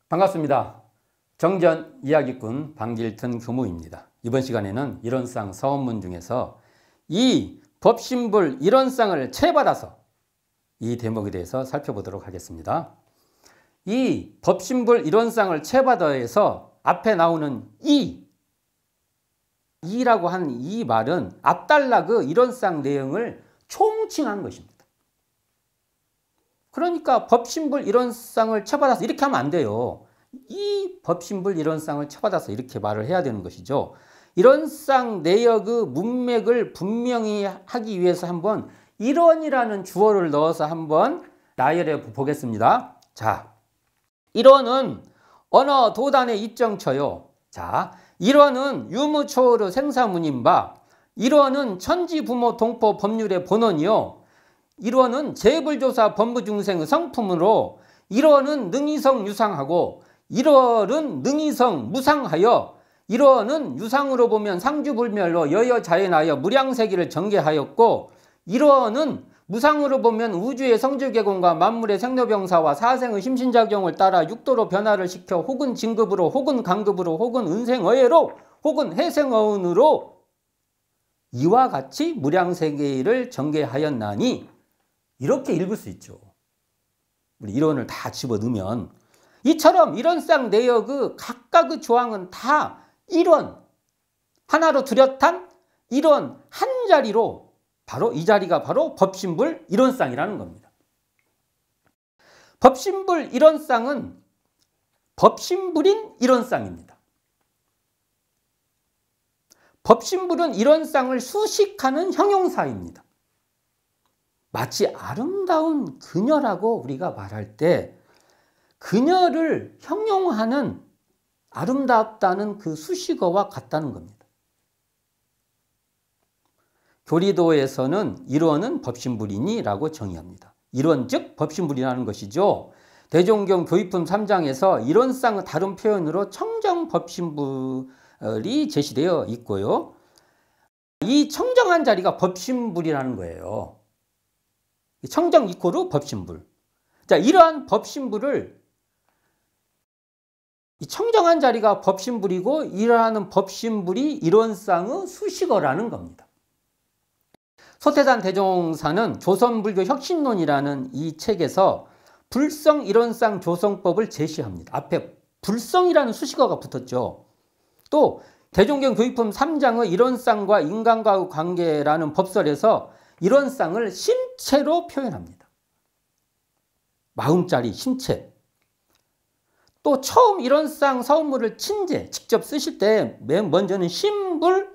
반갑습니다. 정전 이야기꾼 방길튼 교무입니다. 이번 시간에는 이론상 서원문 중에서 이 법신불 이론상을 체받아서 이 대목에 대해서 살펴보도록 하겠습니다. 이 법신불 이론상을 체받아에서 앞에 나오는 이라고 한 이 말은 앞달락의 이론상 내용을 총칭한 것입니다. 그러니까 법신불 이론상을 체받아서 이렇게 하면 안 돼요. 이 법신불 이론상을 체받아서 이렇게 말을 해야 되는 것이죠. 이론상 내역의 문맥을 분명히 하기 위해서 한번 이론이라는 주어를 넣어서 한번 나열해 보겠습니다. 자, 이론은 언어 도단의 입정처요. 자, 이론은 유무초월의 생사문인 바, 이론은 천지부모 동포 법률의 본원이요. 이론은 재불조사 법무중생의 성품으로 이론은 능이성 유상하고 이론은 능이성 무상하여 이론은 유상으로 보면 상주불멸로 여여자연하여 무량세기를 전개하였고 이론은 무상으로 보면 우주의 성질계공과 만물의 생로병사와 사생의 심신작용을 따라 육도로 변화를 시켜 혹은 진급으로 혹은 강급으로 혹은 은생어해로 혹은 해생어운으로 이와 같이 무량세계를 전개하였나니 이렇게 읽을 수 있죠. 우리 이론을 다 집어넣으면 이처럼 이론상 내역의 각각의 조항은 다 이론 하나로 뚜렷한 이론 한 자리로 바로 이 자리가 바로 법신불 이론상이라는 겁니다. 법신불 이론상은 법신불인 이론상입니다. 법신불은 이론상을 수식하는 형용사입니다. 마치 아름다운 그녀라고 우리가 말할 때 그녀를 형용하는 아름답다는 그 수식어와 같다는 겁니다. 교리도에서는 이론은 법신불이니 라고 정의합니다. 이론 즉 법신불이라는 것이죠. 대종경 교의품 3장에서 이론상의 다른 표현으로 청정법신불이 제시되어 있고요. 이 청정한 자리가 법신불이라는 거예요. 청정 이코르 법신불. 자, 이러한 법신불을 이 청정한 자리가 법신불이고 이러한 법신불이 이론상의 수식어라는 겁니다. 소태산 대종사는 조선불교 혁신론이라는 이 책에서 불성 이론상 조성법을 제시합니다. 앞에 불성이라는 수식어가 붙었죠. 또 대종경 교의품 3장의 이론상과 인간과의 관계라는 법설에서 이론상을 심체로 표현합니다. 마음자리 심체. 또 처음 이론상 서원문을 친제 직접 쓰실 때 맨 먼저는 신불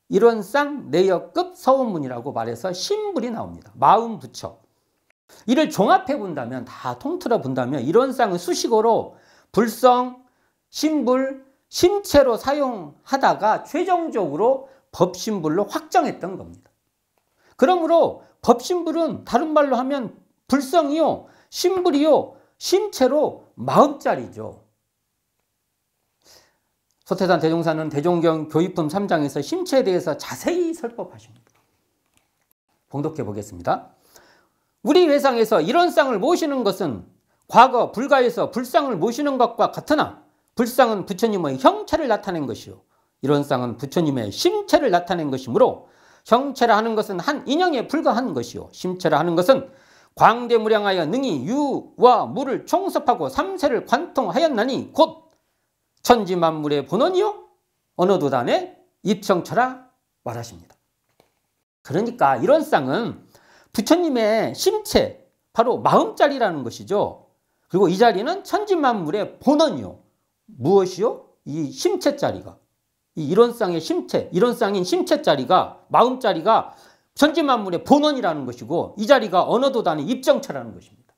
이론상 내역급 서원문이라고 말해서 신불이 나옵니다. 마음 부처. 이를 종합해 본다면 다 통틀어 본다면 이론상의 수식어로 불성, 신불, 심체로 사용하다가 최종적으로 법신불로 확정했던 겁니다. 그러므로 법신불은 다른 말로 하면 불성이요, 신불이요, 심체로 마음자리죠. 소태산 대종사는 대종경 교의품 3장에서 심체에 대해서 자세히 설법하십니다. 봉독해 보겠습니다. 우리 회상에서 이론상을 모시는 것은 과거 불가에서 불상을 모시는 것과 같으나 불상은 부처님의 형체를 나타낸 것이요 이론상은 부처님의 심체를 나타낸 것이므로 형체라 하는 것은 한 인형에 불과한 것이요 심체라 하는 것은 광대무량하여 능히 유와 무를 총섭하고 삼세를 관통하였나니 곧 천지만물의 본원이요 언어도단의 입정처라 말하십니다. 그러니까 이론상은 부처님의 심체 바로 마음자리라는 것이죠. 그리고 이 자리는 천지만물의 본원이요 무엇이요? 이 심체자리가 이 이론상의 심체, 이론상인 심체자리가 마음자리가 천지만물의 본원이라는 것이고 이 자리가 언어도단의 입정처라는 것입니다.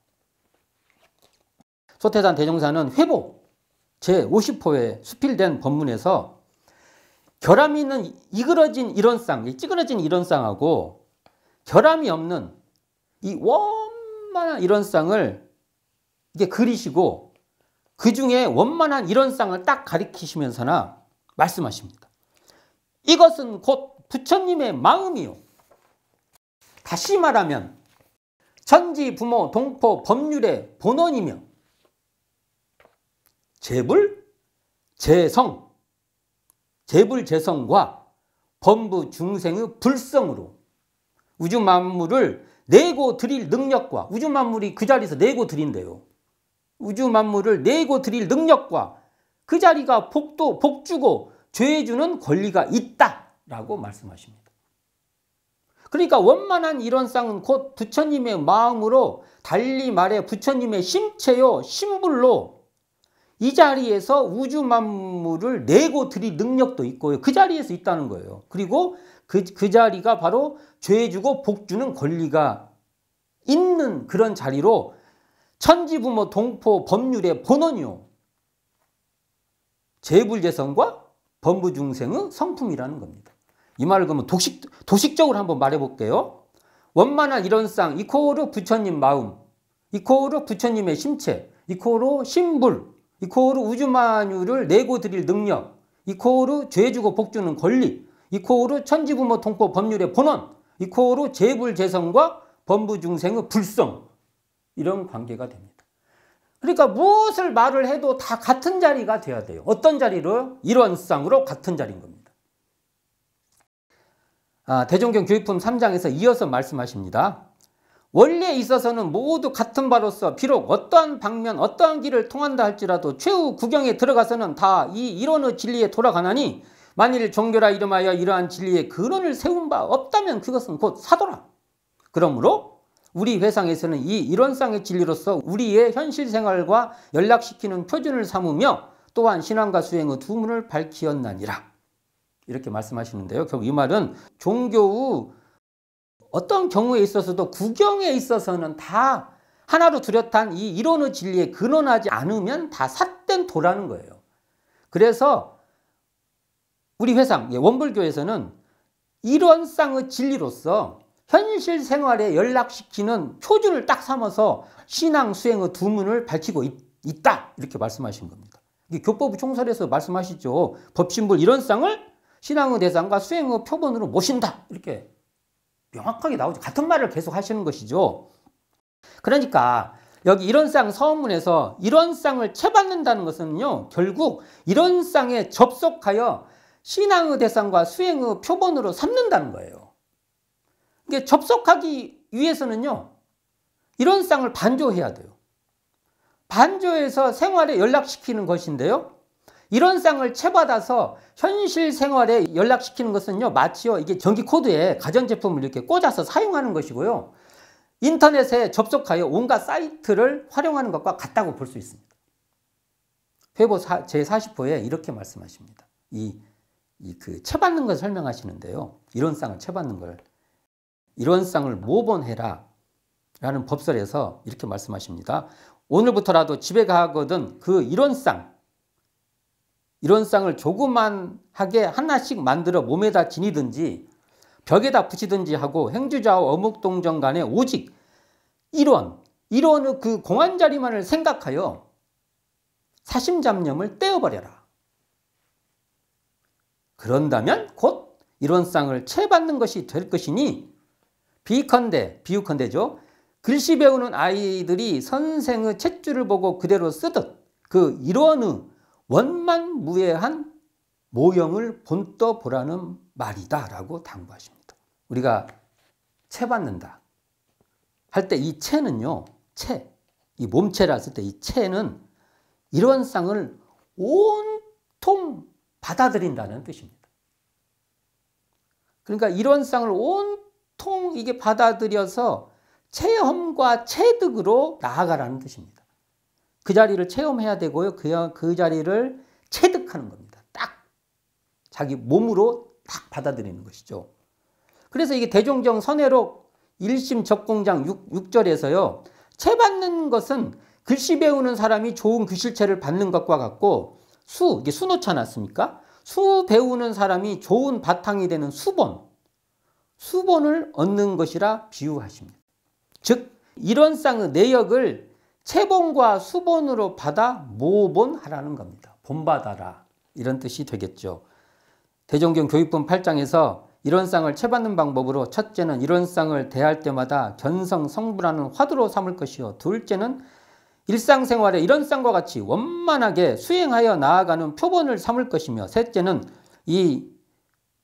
소태산 대종사는 회복 제50호에 수필된 법문에서 결함이 있는 이그러진 이론상, 찌그러진 이론상하고 결함이 없는 이 원만한 이론상을 이게 그리시고 그 중에 원만한 이론상을 딱 가리키시면서나 말씀하십니다. 이것은 곧 부처님의 마음이요. 다시 말하면 천지 부모 동포 법률의 본원이며 재불, 재성, 재불재성과 범부 중생의 불성으로 우주 만물을 내고 드릴 능력과, 우주 만물이 그 자리에서 내고 드린대요. 우주 만물을 내고 드릴 능력과 그 자리가 복주고 죄주는 권리가 있다라고 말씀하십니다. 그러니까 원만한 이런상은 곧 부처님의 마음으로, 달리 말해 부처님의 심체요 심불로 이 자리에서 우주 만물을 내고 드릴 능력도 있고요. 그 자리에서 있다는 거예요. 그리고 그 자리가 바로 죄주고 복주는 권리가 있는 그런 자리로 천지부모 동포 법률의 본원이요. 재불재성과 범부중생의 성품이라는 겁니다. 이 말을 그러면 도식적으로 한번 말해볼게요. 원만한 이런상 이코르 부처님 마음, 이코르 부처님의 심체, 이코르 심불, 이코르 우주만유를 내고 드릴 능력, 이코르 죄주고 복주는 권리, 이코르 천지부모 통포 법률의 본원, 이코르 재불재성과 범부중생의 불성, 이런 관계가 됩니다. 그러니까 무엇을 말을 해도 다 같은 자리가 돼야 돼요. 어떤 자리로? 이런상으로 같은 자리인 겁니다. 대종경 교육품 3장에서 이어서 말씀하십니다. 원리에 있어서는 모두 같은 바로서 비록 어떠한 방면 어떠한 길을 통한다 할지라도 최후 구경에 들어가서는 다 이 이론의 진리에 돌아가나니 만일 종교라 이름하여 이러한 진리의 근원을 세운 바 없다면 그것은 곧 사도라. 그러므로 우리 회상에서는 이 이론상의 진리로서 우리의 현실 생활과 연락시키는 표준을 삼으며 또한 신앙과 수행의 두 문을 밝히었나니라. 이렇게 말씀하시는데요. 결국 이 말은 종교의 어떤 경우에 있어서도 구경에 있어서는 다 하나로 뚜렷한 이 이론의 진리에 근원하지 않으면 다 삿된 도라는 거예요. 그래서 우리 회상, 원불교에서는 이론상의 진리로서 현실 생활에 연락시키는 표준을 딱 삼아서 신앙 수행의 두 문을 밝히고 있다. 이렇게 말씀하신 겁니다. 교법부 총설에서 말씀하시죠. 법신불 이론상을 신앙의 대상과 수행의 표본으로 모신다. 이렇게 명확하게 나오죠. 같은 말을 계속 하시는 것이죠. 그러니까 여기 이론상 서문에서 이론상을 채받는다는 것은요, 결국 이론상에 접속하여 신앙의 대상과 수행의 표본으로 삼는다는 거예요. 이게 접속하기 위해서는요, 이론상을 반조해야 돼요. 반조해서 생활에 연락시키는 것인데요. 이론상을 채받아서 현실 생활에 연락시키는 것은요, 마치요, 이게 전기 코드에 가전제품을 이렇게 꽂아서 사용하는 것이고요. 인터넷에 접속하여 온갖 사이트를 활용하는 것과 같다고 볼 수 있습니다. 회보 제40호에 이렇게 말씀하십니다. 그 채받는 것을 설명하시는데요. 이론상을 채받는 걸. 이론상을 모본해라. 라는 법설에서 이렇게 말씀하십니다. 오늘부터라도 집에 가거든 그 이론상을 조그만하게 하나씩 만들어 몸에다 지니든지 벽에다 붙이든지 하고 행주자와 어묵동정 간에 오직 이론의 그 공안자리만을 생각하여 사심잡념을 떼어버려라. 그런다면 곧 이론상을 채받는 것이 될 것이니 비유컨대죠. 글씨 배우는 아이들이 선생의 챗줄을 보고 그대로 쓰듯 그 이론의 원만무해한 모형을 본떠 보라는 말이다 라고 당부하십니다. 우리가 채받는다 할 때 이 채는요, 이 몸체라 했을 때 이 채는 이론상을 온통 받아들인다는 뜻입니다. 그러니까 이론상을 온통 이게 받아들여서 체험과 체득으로 나아가라는 뜻입니다. 그 자리를 체험해야 되고요. 그 자리를 체득하는 겁니다. 딱 자기 몸으로 딱 받아들이는 것이죠. 그래서 이게 대종정 선회록 1심 적공장 6절에서요. 채받는 것은 글씨 배우는 사람이 좋은 글씨체를 받는 것과 같고 이게 수놓지 않았습니까? 수 배우는 사람이 좋은 바탕이 되는 수본을 얻는 것이라 비유하십니다. 즉 이론상의 내역을 채본과 수본으로 받아 모본하라는 겁니다. 본받아라 이런 뜻이 되겠죠. 대종경 교육본 8장에서 이론상을 채받는 방법으로 첫째는 이론상을 대할 때마다 견성성불하는 화두로 삼을 것이요. 둘째는 일상생활에 이런 쌍과 같이 원만하게 수행하여 나아가는 표본을 삼을 것이며, 셋째는 이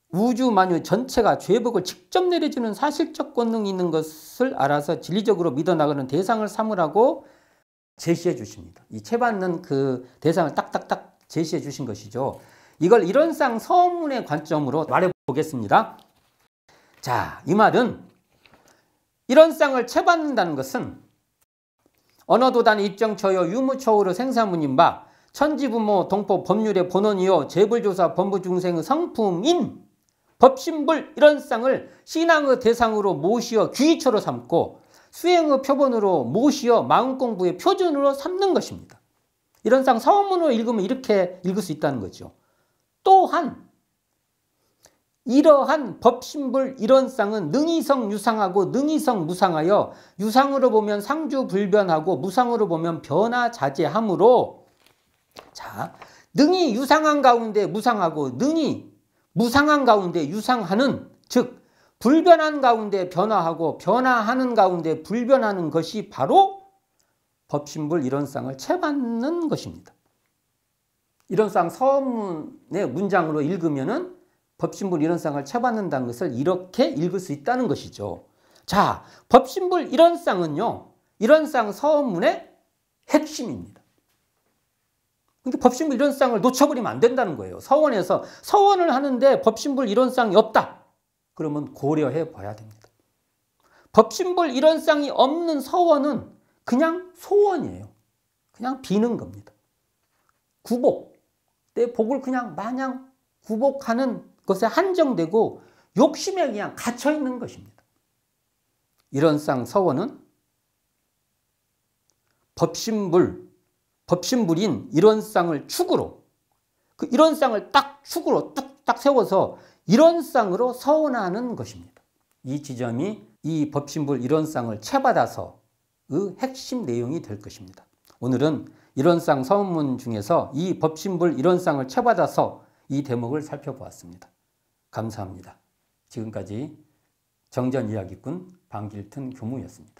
우주 만유 전체가 죄복을 직접 내려주는 사실적 권능이 있는 것을 알아서 진리적으로 믿어나가는 대상을 삼으라고 제시해 주십니다. 이 채받는 그 대상을 딱딱딱 제시해 주신 것이죠. 이걸 이런 쌍 서문의 관점으로 말해 보겠습니다. 자, 이 말은 이런 쌍을 채받는다는 것은 언어도단 입정처요 유무처우로 생사문인 바 천지부모 동법 법률의 본원이요 재불조사 법무중생의 성품인 법신불 이런 쌍을 신앙의 대상으로 모시어 귀처로 삼고 수행의 표본으로 모시어 마음공부의 표준으로 삼는 것입니다. 이런 쌍 서문으로 읽으면 이렇게 읽을 수 있다는 거죠. 또한 이러한 법신불 이런 쌍은 능이성 유상하고 능이성 무상하여 유상으로 보면 상주불변하고 무상으로 보면 변화자재하므로, 자, 능이 유상한 가운데 무상하고 능이 무상한 가운데 유상하는, 즉 불변한 가운데 변화하고 변화하는 가운데 불변하는 것이 바로 법신불 이런 쌍을 채받는 것입니다. 이런 쌍 서문의 문장으로 읽으면은 법신불 이런 쌍을 채받는다는 것을 이렇게 읽을 수 있다는 것이죠. 자, 법신불 이런 쌍은요, 이런 쌍 서문의 핵심입니다. 그러니까 법신불 이런 쌍을 놓쳐버리면 안 된다는 거예요. 서원에서 서원을 하는데 법신불 이런 쌍이 없다, 그러면 고려해 봐야 됩니다. 법신불 이런 쌍이 없는 서원은 그냥 소원이에요. 그냥 비는 겁니다. 구복, 내 복을 그냥 마냥 구복하는 것에 한정되고 욕심에 그냥 갇혀 있는 것입니다. 이런 쌍 서원은 법신불인 이런 쌍을 축으로, 그 이런 쌍을 딱 축으로 뚝딱 세워서 이런 쌍으로 서원하는 것입니다. 이 지점이 이 법신불 이런 쌍을 채받아서의 핵심 내용이 될 것입니다. 오늘은 이런 쌍 서문문 중에서 이 법신불 이런 쌍을 채받아서 이 대목을 살펴보았습니다. 감사합니다. 지금까지 정전이야기꾼 방길튼 교무였습니다.